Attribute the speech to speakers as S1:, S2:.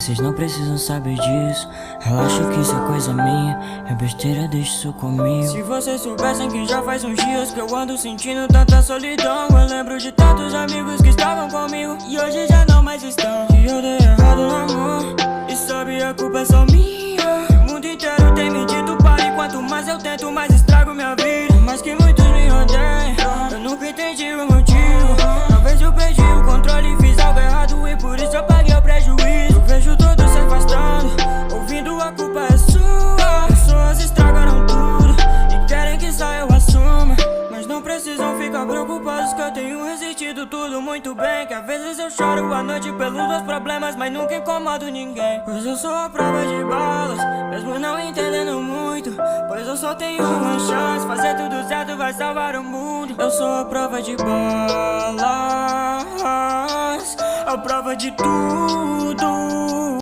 S1: Vocês não precisam saber disso. Relaxa que isso é coisa minha. É besteira, deixa isso comigo.
S2: Se vocês soubessem que já faz uns dias que eu ando sentindo tanta solidão. Eu lembro de tantos amigos que estavam comigo e hoje já não mais estão. Que eu dei errado no amor e sabe a culpa é só minha. O mundo inteiro tem me dito pare. Quanto mais eu tento, mais estrago minha vida. Por mais que muitos me odeiam, eu nunca entendi o motivo. Talvez eu perdi o controle e fiz algo errado e por isso eu paguei o prejuízo. Eu vejo todos se afastando, ouvindo a culpa é sua. Pessoas estragaram tudo e querem que só eu assuma. Mas não precisam ficar preocupados que eu tenho resistido tudo muito bem. Que às vezes eu choro à noite pelos meus problemas, mas nunca incomodo ninguém. Pois eu sou a prova de balas, mesmo não entendendo muito. Pois eu só tenho uma chance, fazer tudo certo vai salvar o mundo. Eu sou a prova de balas, a prova de tudo.